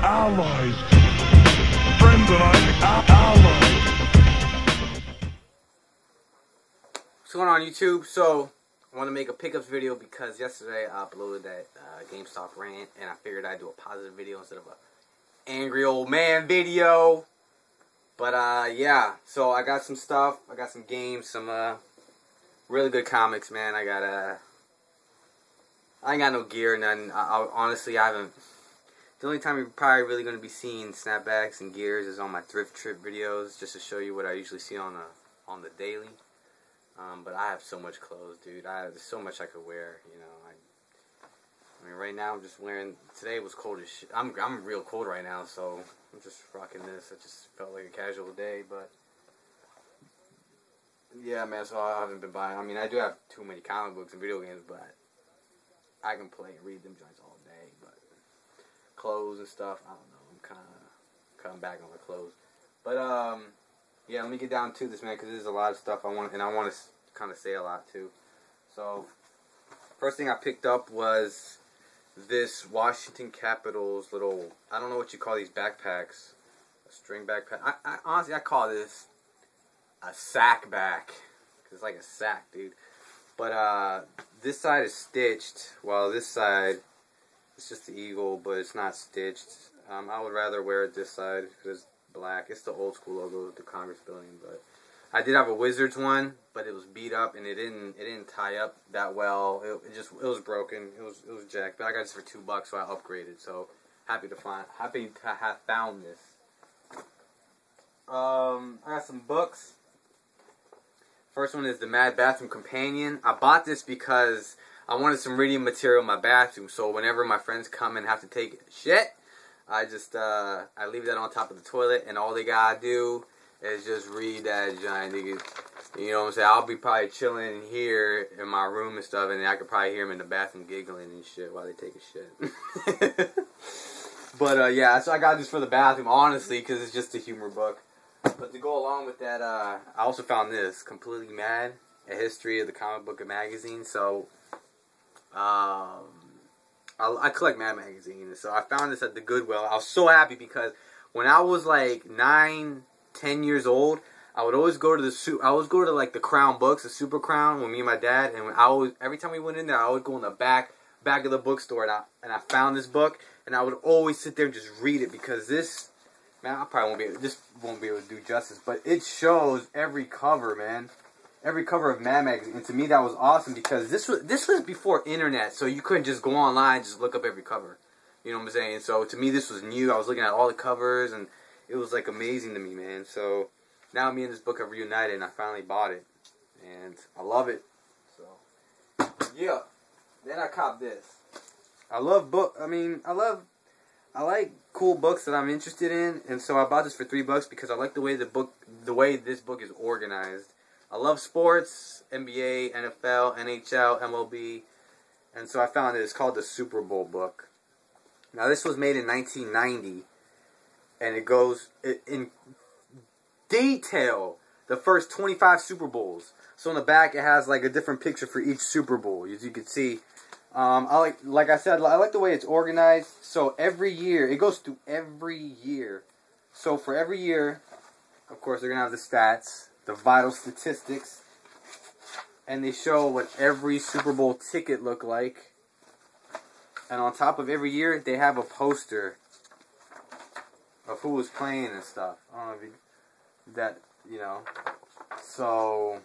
allies. Friends and I allies. What's going on, YouTube? So, I want to make a pickups video because yesterday I uploaded that GameStop rant, and I figured I'd do a positive video instead of a angry old man video. But yeah, so I got some stuff, I got some games, some really good comics, man. I ain't got no gear, none. Honestly, I haven't. The only time you're probably really going to be seeing snapbacks and gears is on my thrift trip videos, just to show you what I usually see on the daily. But I have so much clothes, dude. There's so much I could wear, you know. I mean, right now I'm just wearing. Today was cold as shit. I'm real cold right now, so I'm just rocking this. It just felt like a casual day, but yeah, man. So I haven't been buying. I mean, I do have too many comic books and video games, but I can play and read them joints all day. But clothes and stuff, I don't know. I'm kind of cutting back on my clothes, but yeah. Let me get down to this, man, because there's a lot of stuff I want to kind of say a lot too. So first thing I picked up was this Washington Capitals little, I don't know what you call these backpacks, a string backpack. I honestly, I call this a sack back, because it's like a sack, dude. But this side is stitched, while this side is just the eagle, but it's not stitched. I would rather wear it this side because it's black. It's the old school logo of the Congress building, but I did have a Wizards one, but it was beat up and it didn't tie up that well. It was broken. It was jacked. But I got this for $2, so I upgraded. So happy to have found this. I got some books. First one is the Mad Bathroom Companion. I bought this because I wanted some reading material in my bathroom. So whenever my friends come and have to take shit, I just I leave that on top of the toilet, and all they gotta do is just read that giant. You know what I'm saying? I'll be probably chilling here in my room and stuff, and I could probably hear them in the bathroom giggling and shit while they take a shit. But yeah, so I got this for the bathroom, honestly, because it's just a humor book. But to go along with that, I also found this, Completely Mad, A History of the Comic Book and Magazine. So I collect Mad magazines, so I found this at the Goodwill. I was so happy because when I was like 9, 10 years old, I would always go to like the Crown books, the Super Crown, with me and my dad, and every time we went in there, I would go in the back of the bookstore, and I found this book, and I would always sit there and just read it, because this, man, this won't be able to do justice, but it shows every cover, man. Every cover of Mad magazine, and to me that was awesome, because this was before internet, so you couldn't just go online and just look up every cover. You know what I'm saying? So to me this was new. I was looking at all the covers, and it was like amazing to me, man. So now me and this book have reunited, and I finally bought it, and I love it. So yeah. Then I copped this. I like cool books that I'm interested in, and so I bought this for $3 because I like the way this book is organized. I love sports, NBA, NFL, NHL, MLB, and so I found it. It's called the Super Bowl book. Now, this was made in 1990, and it goes in detail the first 25 Super Bowls. So in the back, it has like a different picture for each Super Bowl, as you can see. Like I said, I like the way it's organized. So every year, it goes through every year. So for every year, of course, they're gonna have the stats, the vital statistics, and they show what every Super Bowl ticket looked like. And on top of every year, they have a poster of who was playing and stuff. I don't know if you know. So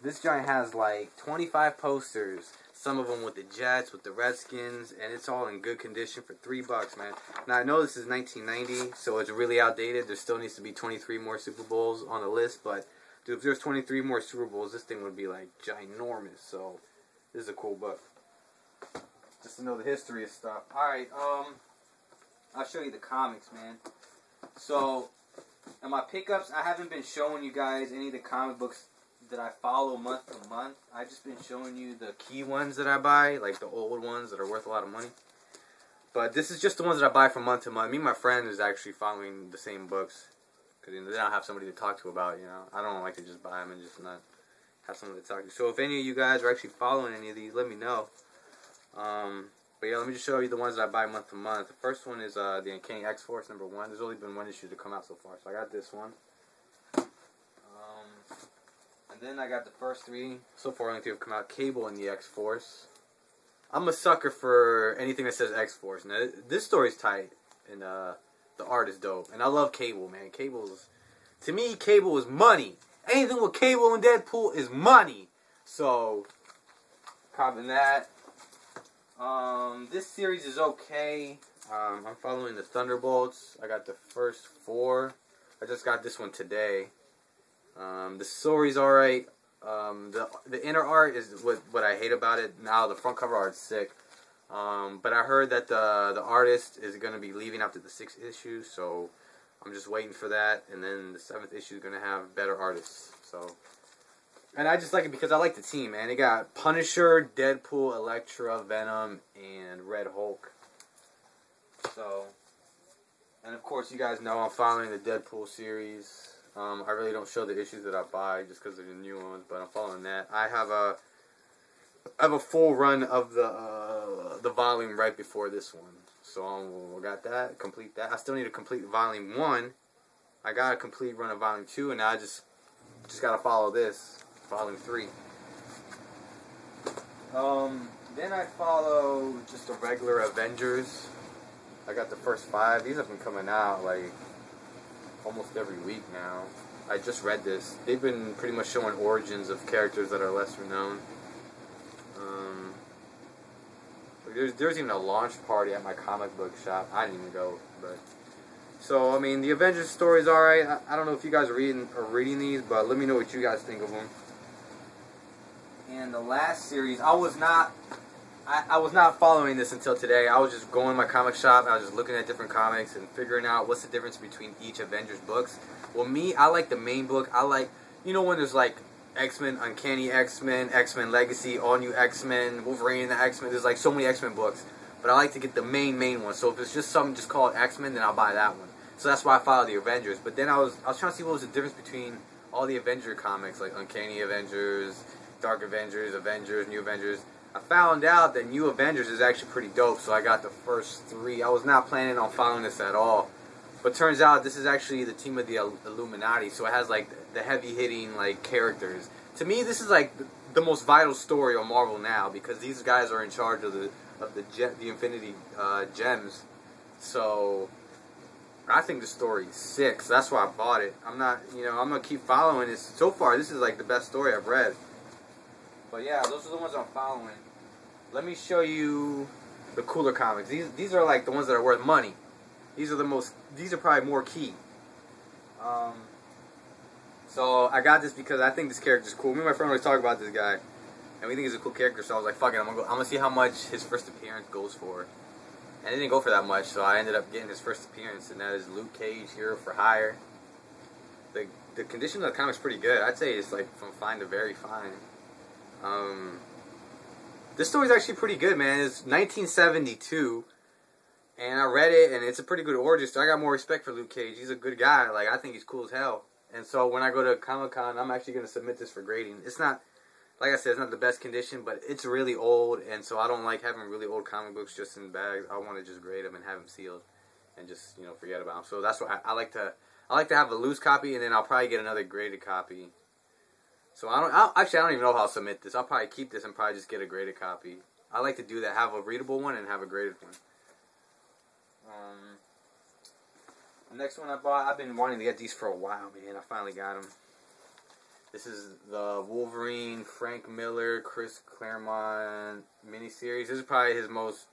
this giant has like 25 posters. Some of them with the Jets, with the Redskins, and it's all in good condition for $3, man. Now, I know this is 1990, so it's really outdated. There still needs to be 23 more Super Bowls on the list, but, dude, if there's 23 more Super Bowls, this thing would be, like, ginormous. So, this is a cool book. Just to know the history of stuff. Alright, I'll show you the comics, man. So, in my pickups, I haven't been showing you guys any of the comic books that I follow month to month. I've just been showing you the key ones that I buy, like the old ones that are worth a lot of money. But this is just the ones that I buy from month to month. Me and my friend is actually following the same books, because they don't have somebody to talk to about, you know. I don't like to just buy them and just not have someone to talk to. So if any of you guys are actually following any of these, let me know. But But yeah, let me just show you the ones that I buy month to month. The first one is the Uncanny X-Force #1. There's only been one issue to come out so far, so I got this one. And then I got the first 3. So far, only 3 have come out. Cable and the X-Force. I'm a sucker for anything that says X-Force. Now, this story's tight, and the art is dope. And I love Cable, man. To me, Cable is money. Anything with Cable and Deadpool is money. So, copping that. This series is okay. I'm following the Thunderbolts. I got the first 4. I just got this one today. The story's alright. The inner art is what I hate about it. Now the front cover art's sick. But I heard that the artist is going to be leaving after the 6th issue, so I'm just waiting for that. And then the 7th issue is going to have better artists. So, and I just like it because I like the team, man. They got Punisher, Deadpool, Elektra, Venom, and Red Hulk. So, and of course you guys know I'm following the Deadpool series. I really don't show the issues that I buy just because they're the new ones, but I'm following that. I have a full run of the volume right before this one, so I got that, complete that. I still need to complete volume 1. I got a complete run of volume 2, and now I just gotta follow this, volume 3. Then I follow just the regular Avengers. I got the first 5. These have been coming out like almost every week now. I just read this. They've been pretty much showing origins of characters that are lesser known. There's even a launch party at my comic book shop. I didn't even go, but so I mean the Avengers story is alright. I don't know if you guys are reading these, but let me know what you guys think of them. And the last series, I was not following this until today. I was just going to my comic shop and I was just looking at different comics and figuring out what's the difference between each Avengers books. Well, me, I like the main book. I like, you know, when there's like X-Men, Uncanny X-Men, X-Men Legacy, All New X-Men, Wolverine and the X-Men. There's like so many X-Men books. But I like to get the main one. So if it's just something just called X-Men, then I'll buy that one. So that's why I follow the Avengers. But then I was trying to see what was the difference between all the Avenger comics, like Uncanny Avengers, Dark Avengers, Avengers, New Avengers. I found out that New Avengers is actually pretty dope, so I got the first 3. I was not planning on following this at all. But turns out this is actually the team of the Illuminati, so it has like the heavy-hitting like characters. To me, this is like the most vital story on Marvel now, because these guys are in charge of the Infinity Gems. So I think the story is sick, so that's why I bought it. I'm gonna keep following this. So far, this is like the best story I've read. But yeah, those are the ones I'm following. Let me show you the cooler comics. These are like the ones that are worth money. These are probably more key. So I got this because I think this character's cool. Me and my friend always talk about this guy, and we think he's a cool character. So I was like, "Fuck it, I'm gonna see how much his first appearance goes for." And it didn't go for that much, so I ended up getting his first appearance, and that is Luke Cage, Hero for Hire. The condition of the comic's pretty good. I'd say it's like from fine to very fine. This story's actually pretty good, man. It's 1972. And I read it, and it's a pretty good origin story. I got more respect for Luke Cage. He's a good guy. Like, I think he's cool as hell. And so when I go to Comic-Con, I'm actually going to submit this for grading. It's not, like I said, it's not the best condition, but it's really old. And so I don't like having really old comic books just in bags. I want to just grade them and have them sealed and just, forget about them. So that's why I like to have a loose copy, and then I'll probably get another graded copy. So I don't even know how I'll submit this. I'll probably keep this and probably just get a graded copy. I like to do that. Have a readable one and have a graded one. The next one I bought, I've been wanting to get these for a while, man. I finally got them. This is the Wolverine, Frank Miller, Chris Claremont miniseries. This is probably his most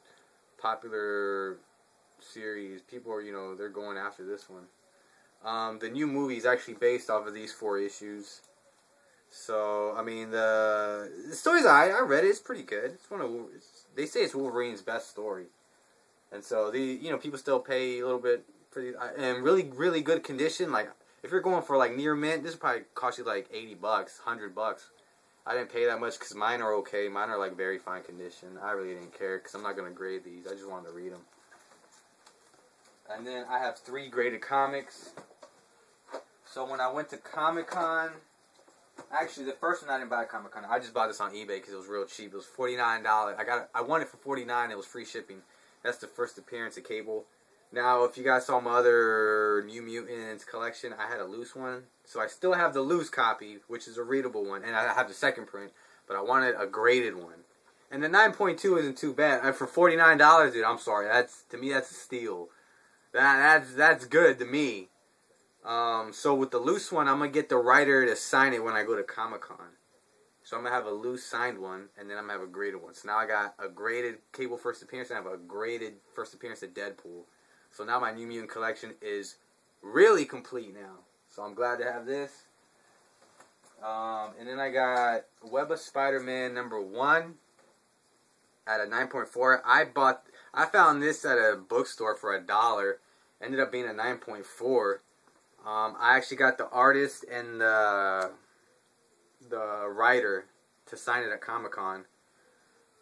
popular series. People are, they're going after this one. The new movie is actually based off of these 4 issues. So, I mean, the story's alright. I read it. It's pretty good. They say it's Wolverine's best story. And so, people still pay a little bit for these, and really, really good condition. Like, if you're going for, like, near mint, this probably cost you, like, $80, $100. I didn't pay that much because mine are okay. Mine are, like, very fine condition. I really didn't care because I'm not going to grade these. I just wanted to read them. And then I have 3 graded comics. So when I went to Comic-Con, Actually, the first one I didn't buy at Comic Con. I just bought this on eBay because it was real cheap. It was $49. I won it for $49. It was free shipping. That's the first appearance of Cable. Now, if you guys saw my other New Mutants collection, I had a loose one. So I still have the loose copy, which is a readable one, and I have the second print. But I wanted a graded one. And the 9.2 isn't too bad. And for $49, dude, I'm sorry. To me, that's a steal. That's good to me. So with the loose one, I'm going to get the writer to sign it when I go to Comic-Con. So I'm going to have a loose signed one, and then I'm going to have a graded one. So now I got a graded Cable first appearance, and I have a graded first appearance of Deadpool. So now my New Mutant collection is really complete now. So I'm glad to have this. And then I got Web of Spider-Man #1 at a 9.4. I found this at a bookstore for $1. Ended up being a 9.4. I actually got the artist and the writer to sign it at Comic-Con.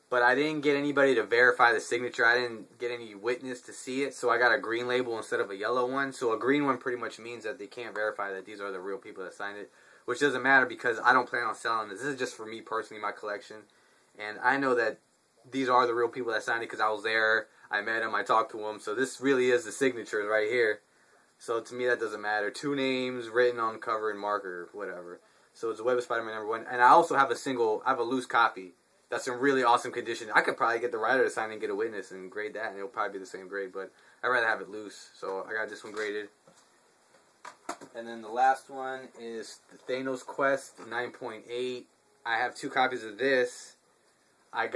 But I didn't get anybody to verify the signature. I didn't get any witness to see it. So I got a green label instead of a yellow one. So a green one pretty much means that they can't verify that these are the real people that signed it. Which doesn't matter because I don't plan on selling this. This is just for me personally, my collection. And I know that these are the real people that signed it because I was there. I met them. I talked to them. So this really is the signature right here. So to me, that doesn't matter. 2 names written on cover and marker, whatever. So it's a Web of Spider-Man #1. And I also have I have a loose copy. That's in really awesome condition. I could probably get the writer to sign and get a witness and grade that, and it'll probably be the same grade. But I'd rather have it loose. So I got this one graded. And then the last one is the Thanos Quest 9.8. I have 2 copies of this. I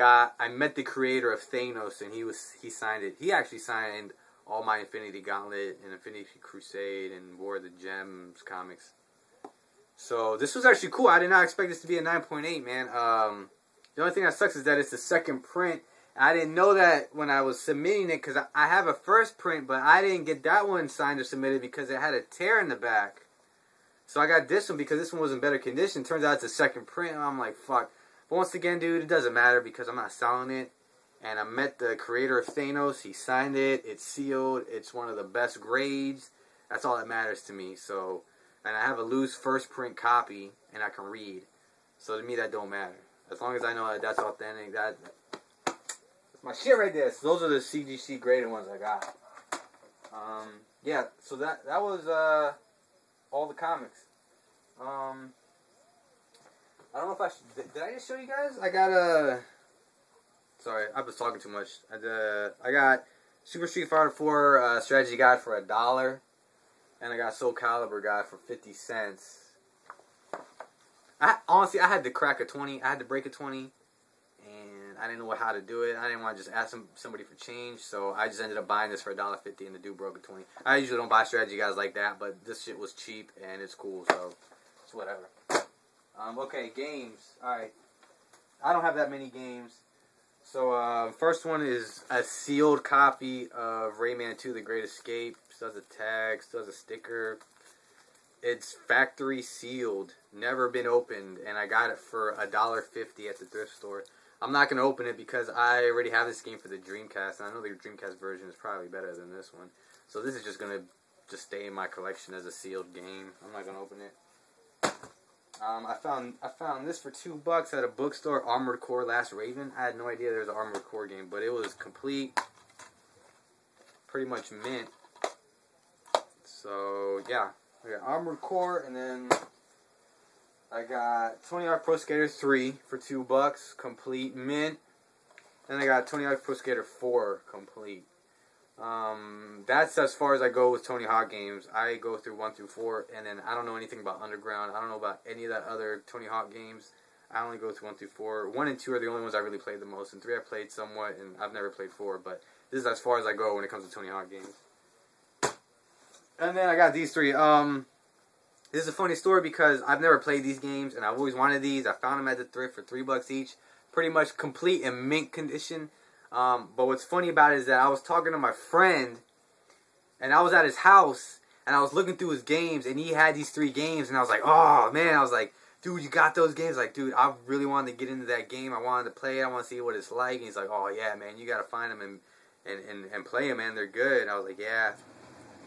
met the creator of Thanos, and he signed it. He actually signed all my Infinity Gauntlet and Infinity Crusade and War of the Gems comics. So this was actually cool. I did not expect this to be a 9.8, man. The only thing that sucks is that it's the second print. I didn't know that when I was submitting it because I have a first print, but I didn't get that one signed or submitted because it had a tear in the back. So I got this one because this one was in better condition. Turns out it's a second print, and I'm like, fuck. But once again, dude, it doesn't matter because I'm not selling it. And I met the creator of Thanos. He signed it. It's sealed. It's one of the best grades. That's all that matters to me. So, and I have a loose first print copy, and I can read. So to me, that don't matter. As long as I know that that's authentic, that's my shit right there. So those are the CGC graded ones I got. Yeah, so that was all the comics. I don't know if I should, did I just show you guys? I got sorry, I was talking too much. I got Super Street Fighter 4 strategy guide for $1, and I got Soul Calibur guide for 50 cents. Honestly, I had to crack a 20. I had to break a 20, and I didn't know how to do it. I didn't want to just ask somebody for change, so I just ended up buying this for $1.50, and the dude broke a 20. I usually don't buy strategy guys like that, but this shit was cheap, and it's cool, so it's whatever. Okay, games. Alright. I don't have that many games. So, first one is a sealed copy of Rayman 2 The Great Escape. Still has a tag, still has a sticker. It's factory sealed, never been opened, and I got it for $1.50 at the thrift store. I'm not going to open it because I already have this game for the Dreamcast, and I know the Dreamcast version is probably better than this one. So this is just going to just stay in my collection as a sealed game. I'm not going to open it. I found this for $2 at a bookstore, Armored Core Last Raven. I had no idea there was an Armored Core game, but it was complete, pretty much mint. So, yeah. I got Armored Core, and then I got Tony Hawk Pro Skater 3 for $2, complete mint. Then I got Tony Hawk Pro Skater 4 complete. That's as far as I go with Tony Hawk games. I go through 1 through 4, and then I don't know anything about Underground. I don't know about any of that other Tony Hawk games. I only go through 1 through 4. 1 and 2 are the only ones I really played the most, and 3 I played somewhat, and I've never played 4, but this is as far as I go when it comes to Tony Hawk games. And then I got these 3. This is a funny story because I've never played these games, and I've always wanted these. I found them at the thrift for $3 each. Pretty much complete in mint condition. But what's funny about it is that I was talking to my friend, and I was at his house, and I was looking through his games, and he had these 3 games, and I was like, oh, man. I was like, dude, you got those games? Like, dude, I really wanted to get into that game. I wanted to play it. I want to see what it's like. And he's like, oh, yeah, man, you got to find them and play them, man. They're good. And I was like, yeah.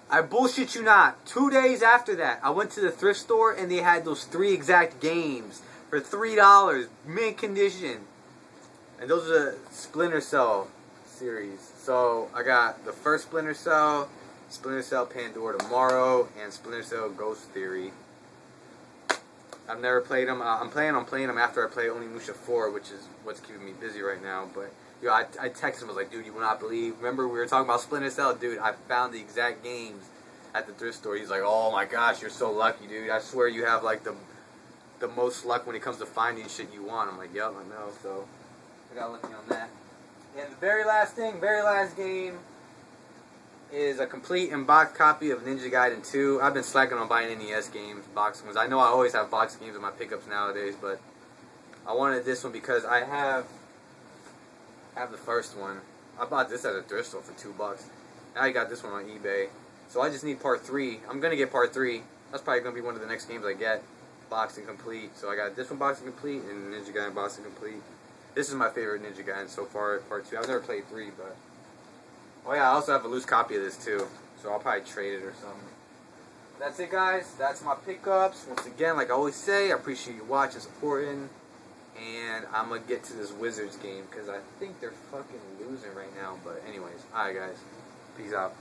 I bullshit you not. 2 days after that, I went to the thrift store and they had those 3 exact games for $3, mint condition. And those are the Splinter Cell series. So I got the first Splinter Cell Pandora Tomorrow, and Splinter Cell Ghost Theory. I've never played them. I'm planning on playing them after I play Onimusha 4, which is what's keeping me busy right now. But yo, I texted him. I was like, dude, you will not believe. Remember we were talking about Splinter Cell? Dude, I found the exact games at the thrift store. He's like, oh my gosh, you're so lucky, dude. I swear you have like the most luck when it comes to finding shit you want. I'm like, yep, I know. So I got lucky on that. And the very last game is a complete in-box copy of Ninja Gaiden 2. I've been slacking on buying NES games, box ones. I know I always have box games in my pickups nowadays, but I wanted this one because I have the first one. I bought this at a thrift store for $2. Now I got this one on eBay. So I just need part 3. I'm going to get part 3. That's probably going to be one of the next games I get. Boxing complete. So I got this one boxing complete and Ninja Gaiden boxing complete. This is my favorite Ninja Gaiden so far, part 2. I've never played 3, but... Oh yeah, I also have a loose copy of this too, so I'll probably trade it or something. That's it, guys. That's my pickups. Once again, like I always say, I appreciate you watching, supporting, and I'm gonna get to this Wizards game because I think they're fucking losing right now. But anyways, alright guys, peace out.